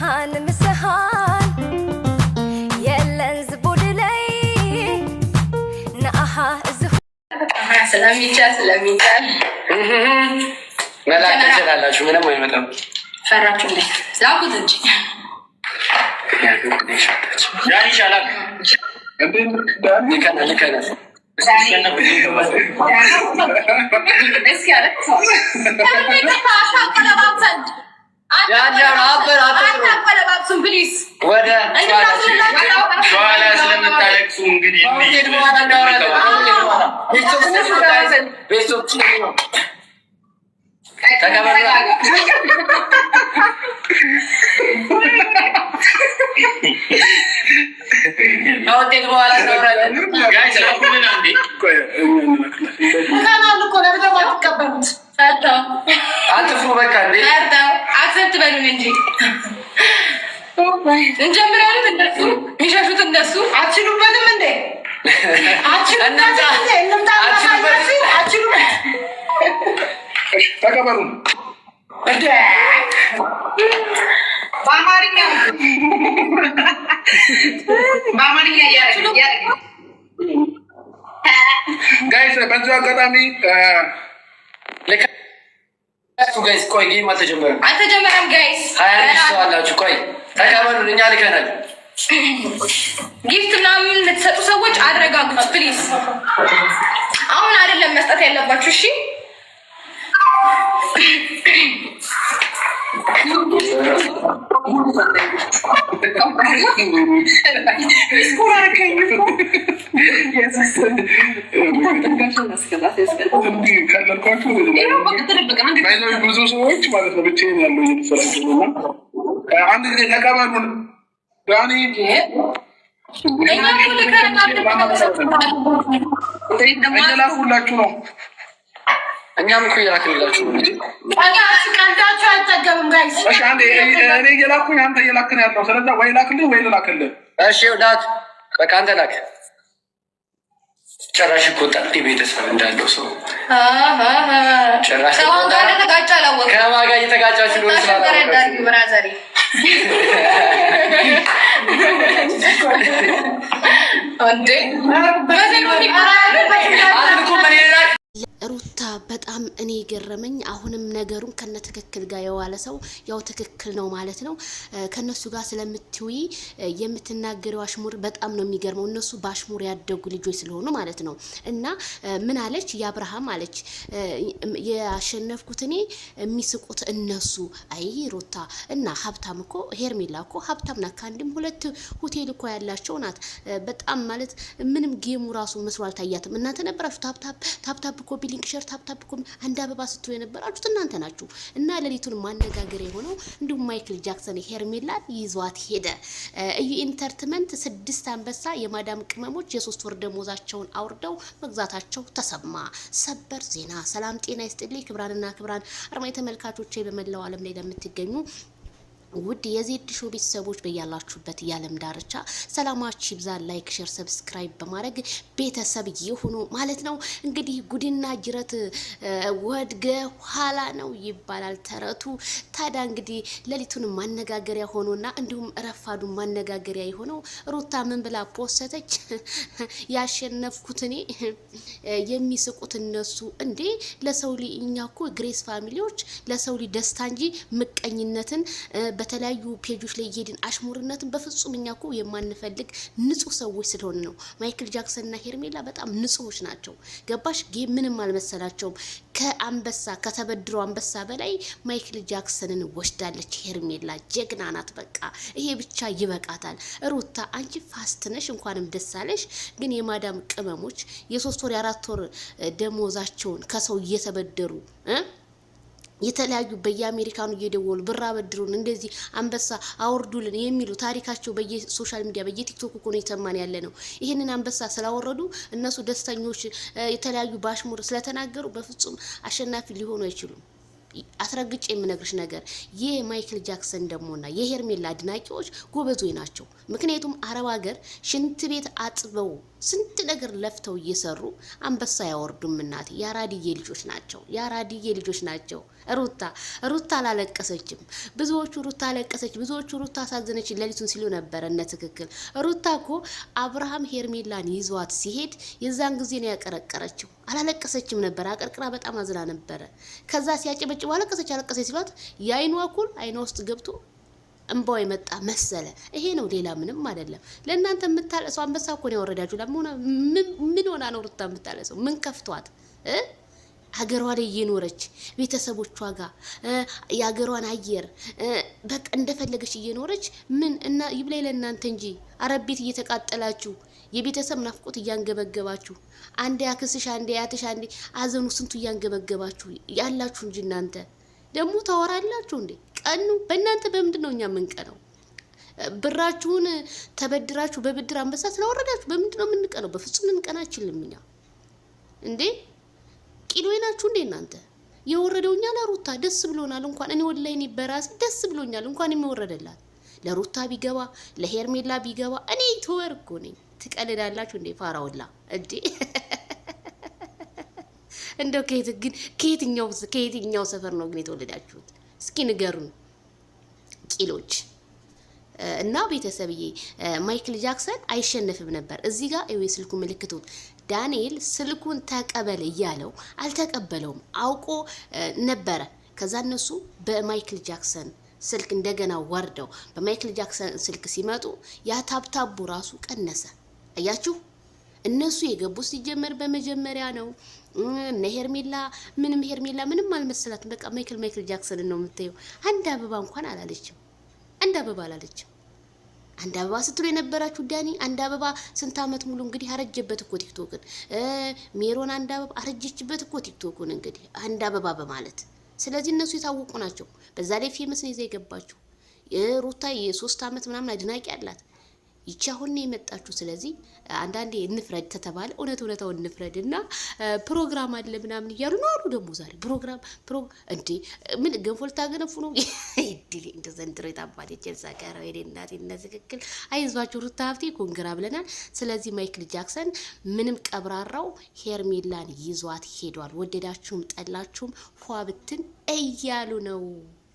مسهان يلن زبودلي نأها زخ سلامي ملاك تشلالله شو منهم يمتم ፈራችሁ እንዴ ላቁት እንጂ ዳኒ ሻላክ ዳኒ ከነ እስኪ አለ አታቆለባብሱም ፕሊዝ ወደ ሸዋላ ስለምታለቅሱ እንግዲህ አትፍሩ በቃ እንዴ አክሰፕት በሉን እንጂ እንጀምራለን። እነሱ የሚሸሹት እነሱ አትችሉበትም እንዴ ተቀበሉ እንዴ በአማርኛ ጋይስ በዚህ አጋጣሚ ጋይስ ቆይ ጌም አልተጀመረም ጋይስ 20 ሰው አላችሁ ቆይ ተቀበሉን እኛ ልከናል ጊፍት ምናምን የምትሰጡ ሰዎች አድረጋጉት ፕሊዝ አሁን አይደለም መስጠት ያለባችሁ እሺ ብዙ ሰዎች ማለት ነው ብቻዬን ያለው እየተሰራቸው ነው አንድ ጊዜ ተቀበሉን ዳኒ እየላኩላችሁ ነው እኛም እኮ እየላክንላችሁ ነው ቀልዳችሁ አልጠገብም ጋይስ እሺ አንዴ እኔ እየላኩኝ አንተ እየላክን ያለው ስለዚህ ወይ ላክልኝ ወይ ልላክልህ እሺ ዳት በቃ አንተ ላክ ጭራሽ እኮ ጠጥ ቤተሰብ እንዳለው ሰው ጭራሽ ሰው ጋር ተጋጫ አላወቅም ከማን ጋር እየተጋጫችሁ ነው ስላላወቃችሁ ብራዘሪ አንዴ ሩታ በጣም እኔ ገረመኝ አሁንም ነገሩን ከነ ትክክል ጋር የዋለ ሰው ያው ትክክል ነው ማለት ነው ከነሱ ጋር ስለምትውይ የምትናገረው አሽሙር በጣም ነው የሚገርመው እነሱ ባሽሙር ያደጉ ልጆች ስለሆኑ ማለት ነው እና ምን አለች ያብርሃም አለች ያሸነፍኩት እኔ የሚስቁት እነሱ አይ ሩታ እና ሀብታም እኮ ሄርሜላ እኮ ሀብታም ናት ከአንድም ሁለት ሆቴል እኮ ያላቸው ናት በጣም ማለት ምንም ጌሙ ራሱ መስሎ አልታያትም እናንተ ነበራችሁ ታፕታፕ እኮ ቢሊንግ ሸርት ታፕታፕ እኮ አንድ አበባ ስትሉ የነበራችሁት እናንተ ናችሁ እና ለሊቱን ማነጋገር የሆነው እንዲሁም ማይክል ጃክሰን ሄርሜላ ይዟት ሄደ እዩ ኢንተርቴንመንት 6 አንበሳ የማዳም ቅመሞች የ3 ወር ደሞዛቸውን አውርደው መግዛታቸው ተሰማ ሰበር ዜና ሰላም ጤና ይስጥልኝ ክብራንና ክብራን አርማይ ተመልካቾቼ በመላው ዓለም ላይ ለምትገኙ ውድ የዜድ ሾው ቤተሰቦች በያላችሁበት የዓለም ዳርቻ ሰላማችሁ ይብዛ ላይክ ሼር ሰብስክራይብ በማድረግ ቤተሰብ ይሁኑ ማለት ነው እንግዲህ ጉድና ጅረት ወድገ ኋላ ነው ይባላል ተረቱ ታዲያ እንግዲህ ለሊቱን ማነጋገሪያ ሆኖና እንዲሁም ረፋዱ ማነጋገሪያ የሆነው ሩታ ምን ብላ ፖስተች ያሸነፍኩት እኔ የሚስቁት እነሱ እንዴ ለሰው ልጅ እኛኮ ግሬስ ፋሚሊዎች ለሰው ልጅ ደስታ እንጂ ምቀኝነትን በተለያዩ ፔጆች ላይ እየሄድን አሽሙርነትን በፍጹም እኛ እኮ የማንፈልግ ንጹህ ሰዎች ስለሆነ ነው ማይክል ጃክሰን እና ሄርሜላ በጣም ንጹሆች ናቸው ገባሽ ምንም አልመሰላቸውም ከአንበሳ ከተበድሮ አንበሳ በላይ ማይክል ጃክሰንን ወስዳለች ሄርሜላ ጀግና ናት በቃ ይሄ ብቻ ይበቃታል ሩታ አንቺ ፋስት ነሽ እንኳንም ደስ አለሽ ግን የማዳም ቅመሞች የ3 ወር የ4 ወር ደሞዛቸውን ከሰው እየተበደሩ የተለያዩ በየአሜሪካኑ እየደወሉ ብር አበድሩን እንደዚህ አንበሳ አወርዱልን የሚሉ ታሪካቸው በየሶሻል ሚዲያ በየቲክቶክ እኮ ነው የተማን ያለ ነው ይሄንን አንበሳ ስላወረዱ እነሱ ደስተኞች የተለያዩ ባሽሙር ስለተናገሩ በፍጹም አሸናፊ ሊሆኑ አይችሉም አስረግጬ የምነግርሽ ነገር የማይክል ጃክሰን ደሞና የሄርሜላ አድናቂዎች ጎበዞች ናቸው ምክንያቱም አረብ ሀገር ሽንት ቤት አጥበው ስንት ነገር ለፍተው እየሰሩ አንበሳ ያወርዱም። እናቴ ያራድዬ ልጆች ናቸው፣ ያራድዬ ልጆች ናቸው። ሩታ አላለቀሰችም። ብዙዎቹ ሩታ አለቀሰች፣ ብዙዎቹ ሩታ አሳዘነች ሌሊቱን ሲሉ ነበረ። እነ ትክክል ሩታ እኮ አብርሃም ሄርሜላን ይዟት ሲሄድ የዛን ጊዜ ነው ያቀረቀረችው። አላለቀሰችም ነበር፣ አቀርቅራ በጣም አዝና ነበረ። ከዛ ሲያጨበጭቡ አለቀሰች ሲሏት የአይኗ ኩል አይኗ ውስጥ ገብቶ እንባው የመጣ መሰለ። ይሄ ነው፣ ሌላ ምንም አይደለም። ለእናንተ የምታለሰው አንበሳ እኮ ነው ያወረዳችሁ። ምን ሆና ነው ሩታ የምታለሰው? ምን ከፍቷት? ሀገሯ ላይ እየኖረች ቤተሰቦቿ ጋር የሀገሯን አየር በቃ እንደፈለገች እየኖረች ምን እና ይብላይ ለእናንተ እንጂ አረብ ቤት እየተቃጠላችሁ የቤተሰብ ናፍቆት እያንገበገባችሁ አንዴ ያክስሽ አንዴ ያትሽ አንዴ አዘኑ ስንቱ እያንገበገባችሁ ያላችሁ እንጂ እናንተ ደግሞ ታወራላችሁ እንዴ? ቀኑ በእናንተ በምንድን ነው እኛ የምንቀነው? ብራችሁን ተበድራችሁ በብድር አንበሳ ስለወረዳችሁ በምንድን ነው የምንቀነው? በፍጹም ልንቀናችልም እኛ እንዴ። ቂሎ ናችሁ እንዴ እናንተ? የወረደው እኛ ለሩታ ደስ ብሎናል። እንኳን እኔ ወላሂ እኔ በራሴ ደስ ብሎኛል። እንኳን የሚወረደላት ለሩታ ቢገባ ለሄርሜላ ቢገባ እኔ ተወር እኮ ነኝ። ትቀልዳላችሁ እንዴ ፋራውላ እንዴ? እንደው ከየትኛው ሰፈር ነው ግን የተወለዳችሁት? እስኪ ንገሩን ቂሎች። እና ቤተሰብዬ ማይክል ጃክሰን አይሸነፍም ነበር። እዚህ ጋር እዩ የስልኩ ምልክቱን። ዳንኤል ስልኩን ተቀበል እያለው አልተቀበለውም፣ አውቆ ነበረ። ከዛ እነሱ በማይክል ጃክሰን ስልክ እንደገና ወርደው በማይክል ጃክሰን ስልክ ሲመጡ ያ ታብታቡ ራሱ ቀነሰ። አያችሁ? እነሱ የገቡት ሲጀመር በመጀመሪያ ነው። እነ ሄርሜላ ምንም አልመሰላትም። በቃ ማይክል ጃክሰን ነው የምታየው። አንድ አበባ እንኳን አላለችም። አንድ አበባ ስትሉ የነበራችሁ ዳኒ አንድ አበባ ስንት አመት ሙሉ እንግዲህ አረጀበት እኮ ቲክቶክን። ሜሮን አንድ አበባ አረጀችበት እኮ ቲክቶክን እንግዲህ አንድ አበባ በማለት። ስለዚህ እነሱ የታወቁ ናቸው። በዛ ላይ ፌመስ ነው ይዛ የገባችሁ። ሩታ የ3 አመት ምናምን አድናቂ አላት። ይቺ አሁን ነው የመጣችሁ። ስለዚህ አንዳንዴ እንፍረድ ተተባለ እውነታውን እንፍረድ እና ፕሮግራም አለ ምናምን እያሉ ነው አሉ። ደግሞ ዛሬ ፕሮግራም እንዴ ምን ገንፎ ልታገነፉ ነው? ይድሊ እንደ ዘንድሮ የታባቴ ጀልሳ ጋር ወይኔ እናቴ እና ትክክል። አይዟችሁ ሩታ ሀብቴ ኮንግራ ብለናል። ስለዚህ ማይክል ጃክሰን ምንም ቀብራራው ሄርሜላን ይዟት ሄዷል። ወደዳችሁም ጠላችሁም ፏ ብትን እያሉ ነው።